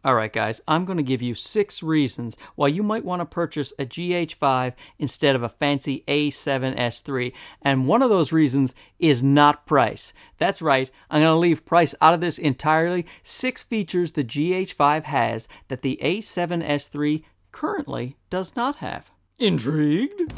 Alright guys, I'm going to give you 6 reasons why you might want to purchase a GH5 instead of a fancy A7S III, and one of those reasons is not price. That's right, I'm going to leave price out of this entirely. 6 features the GH5 has that the A7S III currently does not have. Intrigued?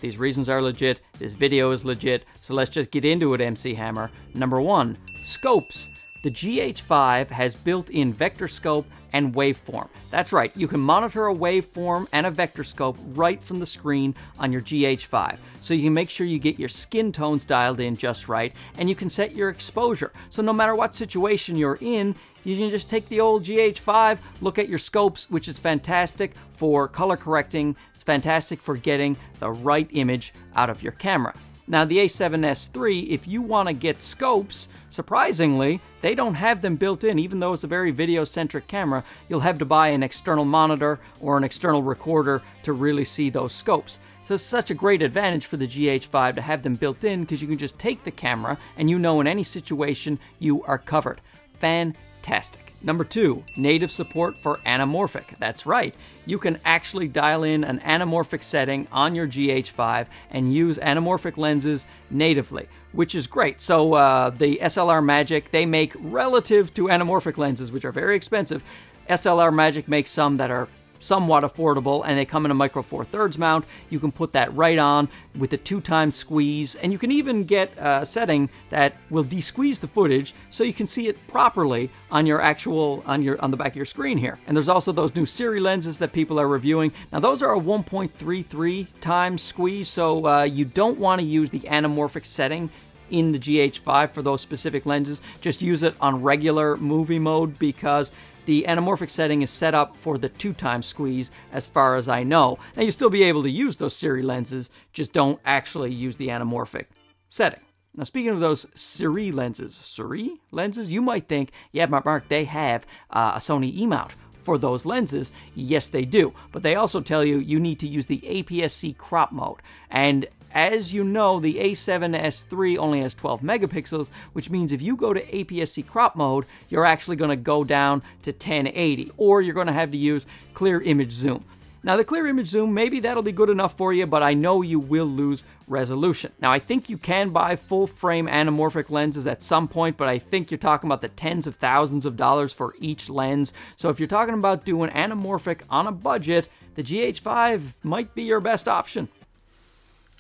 These reasons are legit, this video is legit, so let's just get into it, MC Hammer. Number 1, scopes. The GH5 has built-in vector scope and waveform. That's right, you can monitor a waveform and a vector scope right from the screen on your GH5. So you can make sure you get your skin tones dialed in just right, and you can set your exposure. So no matter what situation you're in, you can just take the old GH5, look at your scopes, which is fantastic for color correcting. It's fantastic for getting the right image out of your camera. Now the A7S III, if you want to get scopes, surprisingly, they don't have them built in. Even though it's a very video-centric camera, you'll have to buy an external monitor or an external recorder to really see those scopes. So it's such a great advantage for the GH5 to have them built in because you can just take the camera and you know in any situation you are covered. Fantastic. Number 2, native support for anamorphic. That's right, you can actually dial in an anamorphic setting on your GH5 and use anamorphic lenses natively, which is great. So the SLR Magic, they make relative to anamorphic lenses, which are very expensive. SLR Magic makes some that are somewhat affordable, and they come in a micro 4/3 mount. You can put that right on with a 2x squeeze, and you can even get a setting that will de-squeeze the footage so you can see it properly on your actual on the back of your screen here. And there's also those new Siri lenses that people are reviewing. Now those are a 1.33 times squeeze, so you don't want to use the anamorphic setting in the GH5 for those specific lenses. Just use it on regular movie mode because the anamorphic setting is set up for the 2x squeeze as far as I know. Now you'll still be able to use those Siri lenses, just don't actually use the anamorphic setting. Now speaking of those Siri lenses, you might think, yeah, Mark, they have a Sony E-mount for those lenses. Yes, they do. But they also tell you you need to use the APS-C crop mode. And as you know, the A7S III only has 12 megapixels, which means if you go to APS-C crop mode, you're actually going to go down to 1080, or you're going to have to use clear image zoom. Now the clear image zoom, maybe that'll be good enough for you, but I know you will lose resolution. Now I think you can buy full frame anamorphic lenses at some point, but I think you're talking about the tens of thousands of dollars for each lens. So if you're talking about doing anamorphic on a budget, the GH5 might be your best option.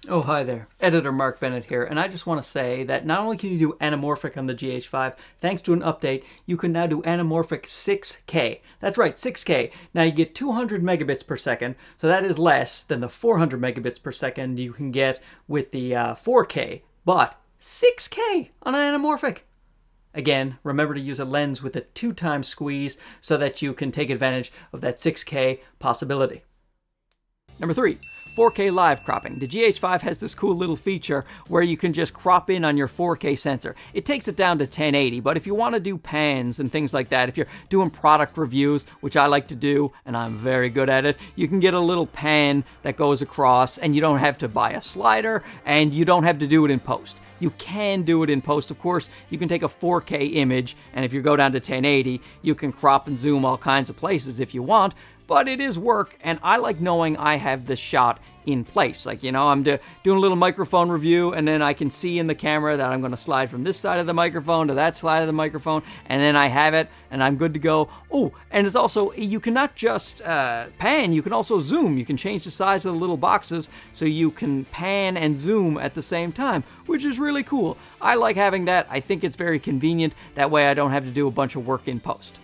Oh, hi there. Editor Mark Bennett here, and I just want to say that not only can you do anamorphic on the GH5, thanks to an update, you can now do anamorphic 6K. That's right, 6K. Now you get 200 megabits per second, so that is less than the 400 megabits per second you can get with the 4K, but 6K on anamorphic. Again, remember to use a lens with a 2x squeeze so that you can take advantage of that 6K possibility. Number 3. 4K live cropping. The GH5 has this cool little feature where you can just crop in on your 4K sensor. It takes it down to 1080, but if you want to do pans and things like that, if you're doing product reviews, which I like to do, and I'm very good at it, you can get a little pan that goes across, and you don't have to buy a slider, and you don't have to do it in post. You can do it in post, of course. You can take a 4K image, and if you go down to 1080, you can crop and zoom all kinds of places if you want, but it is work, and I like knowing I have the shot in place. Like, you know, I'm doing a little microphone review, and then I can see in the camera that I'm going to slide from this side of the microphone to that side of the microphone, and then I have it, and I'm good to go. Oh, and it's also, you can not just pan, you can also zoom. You can change the size of the little boxes so you can pan and zoom at the same time, which is really cool. I like having that. I think it's very convenient. That way I don't have to do a bunch of work in post.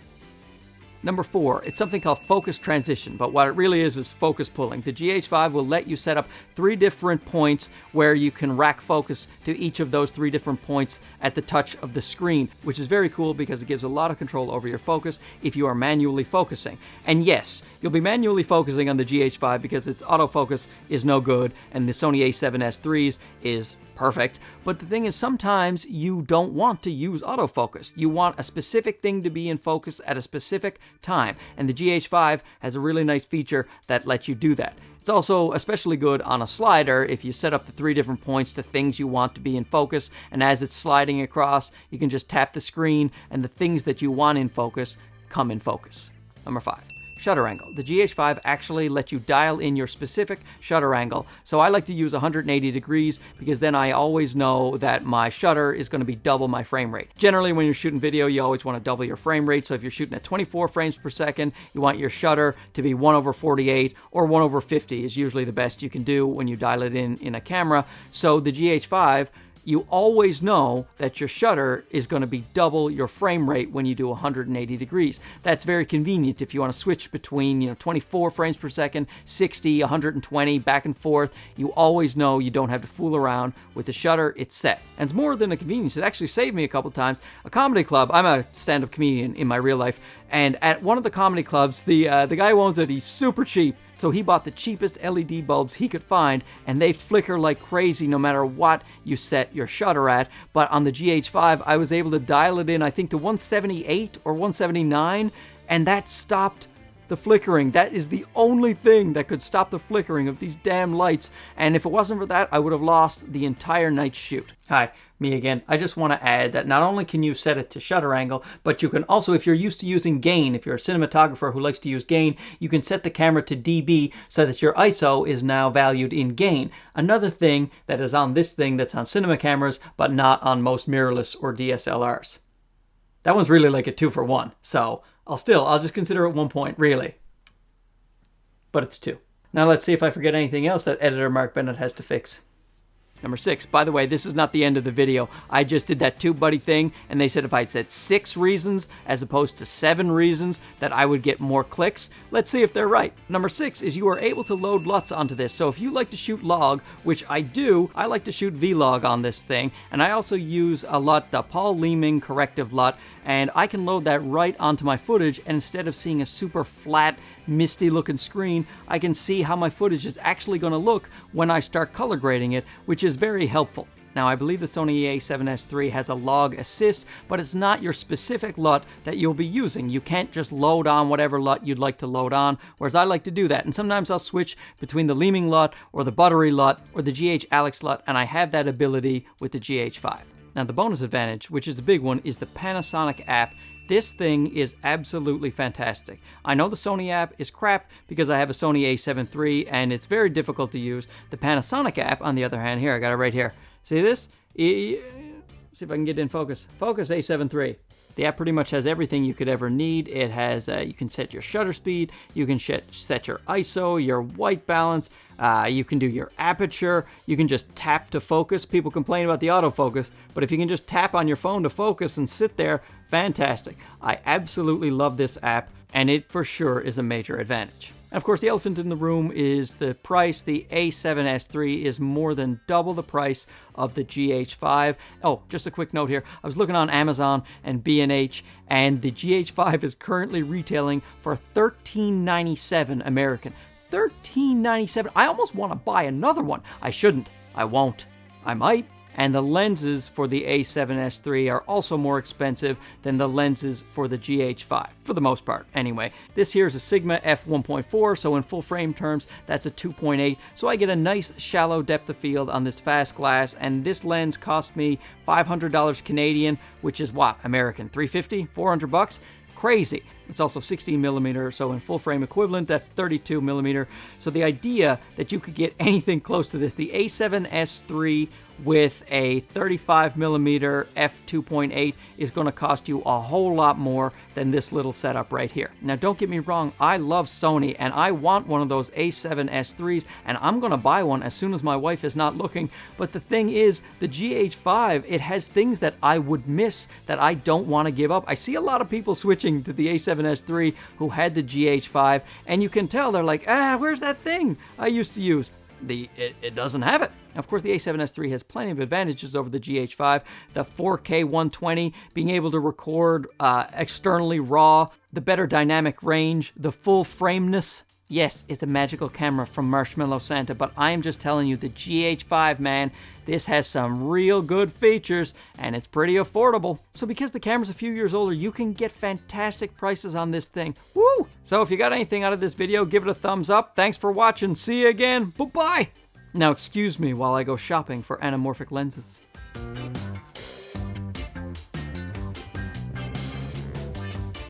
Number 4, it's something called focus transition, but what it really is focus pulling. The GH5 will let you set up 3 different points where you can rack focus to each of those 3 different points at the touch of the screen, which is very cool because it gives a lot of control over your focus if you are manually focusing. And yes, you'll be manually focusing on the GH5 because its autofocus is no good, and the Sony A7S III's is perfect. But the thing is, sometimes you don't want to use autofocus. You want a specific thing to be in focus at a specific time. And the GH5 has a really nice feature that lets you do that. It's also especially good on a slider if you set up the 3 different points to things you want to be in focus, and as it's sliding across, you can just tap the screen and the things that you want in focus come in focus. Number 5. Shutter angle. The GH5 actually lets you dial in your specific shutter angle, so I like to use 180 degrees because then I always know that my shutter is going to be double my frame rate. Generally, when you're shooting video, you always want to double your frame rate, so if you're shooting at 24 frames per second, you want your shutter to be 1/48 or 1/50 is usually the best you can do when you dial it in a camera. So the GH5, you always know that your shutter is going to be double your frame rate when you do 180 degrees. That's very convenient if you want to switch between 24 frames per second, 60, 120, back and forth. You always know you don't have to fool around with the shutter. It's set. And it's more than a convenience. It actually saved me a couple times. A comedy club, I'm a stand-up comedian in my real life, and at one of the comedy clubs, the guy who owns it, he's super cheap. So he bought the cheapest LED bulbs he could find, and they flicker like crazy no matter what you set your shutter at. But on the GH5, I was able to dial it in, I think, to 178 or 179, and that stopped the flickering. That is the only thing that could stop the flickering of these damn lights, and if it wasn't for that, I would have lost the entire night's shoot. Hi, me again. I just want to add that not only can you set it to shutter angle, but you can also, if you're used to using gain, if you're a cinematographer who likes to use gain, you can set the camera to dB so that your ISO is now valued in gain. Another thing that is on this thing that's on cinema cameras, but not on most mirrorless or DSLRs. That one's really like a 2-for-1, so I'll just consider it 1 point, really. But it's 2. Now let's see if I forget anything else that editor Mark Bennett has to fix. Number 6. By the way, this is not the end of the video. I just did that TubeBuddy thing, and they said if I said 6 reasons as opposed to 7 reasons that I would get more clicks. Let's see if they're right. Number 6 is you are able to load LUTs onto this. So if you like to shoot log, which I do, I like to shoot vlog on this thing, and I also use a LUT, the Paul Leeming corrective LUT, and I can load that right onto my footage, and instead of seeing a super flat, misty looking screen, I can see how my footage is actually going to look when I start color grading it, which is very helpful. Now, I believe the Sony A7S III has a log assist, but it's not your specific LUT that you'll be using. You can't just load on whatever LUT you'd like to load on, whereas I like to do that. And sometimes I'll switch between the Leeming LUT or the Buttery LUT or the GH Alex LUT, and I have that ability with the GH5. Now, the bonus advantage, which is a big one, is the Panasonic App. This thing is absolutely fantastic. I know the Sony app is crap because I have a Sony A7 III and it's very difficult to use. The Panasonic app, on the other hand, here, I got it right here. See this? See if I can get in focus. Focus A7 III. The app pretty much has everything you could ever need. It has, you can set your shutter speed, you can set your ISO, your white balance, you can do your aperture, you can just tap to focus. People complain about the autofocus, but if you can just tap on your phone to focus and sit there, fantastic. I absolutely love this app, and it for sure is a major advantage. And of course, the elephant in the room is the price. The A7S III is more than double the price of the GH5. Oh, just a quick note here. I was looking on Amazon and B&H, and the GH5 is currently retailing for $13.97 American. $13.97. I almost want to buy another one. I shouldn't. I won't. I might. And the lenses for the A7S III are also more expensive than the lenses for the GH5, for the most part, anyway. This here is a Sigma f1.4, so in full frame terms, that's a 2.8. So I get a nice shallow depth of field on this fast glass, and this lens cost me $500 Canadian, which is what, American? $350? $400? Crazy. It's also 16mm, so in full frame equivalent, that's 32mm. So the idea that you could get anything close to this, the A7S III with a 35mm f2.8 is going to cost you a whole lot more than this little setup right here. Now, don't get me wrong, I love Sony, and I want one of those A7S IIIs, and I'm going to buy one as soon as my wife is not looking. But the thing is, the GH5, it has things that I would miss that I don't want to give up. I see a lot of people switching to the A7S III who had the GH5, and you can tell they're like, where's that thing I used to use? It doesn't have it. Of course, the A7S III has plenty of advantages over the GH5. The 4K 120, being able to record externally raw, the better dynamic range, the full frameness. Yes, it's a magical camera from Marshmallow Santa, but I am just telling you, the GH5, man, this has some real good features, and it's pretty affordable. So because the camera's a few years older, you can get fantastic prices on this thing. Woo! So if you got anything out of this video, give it a thumbs up. Thanks for watching. See you again. Bye-bye! Now excuse me while I go shopping for anamorphic lenses.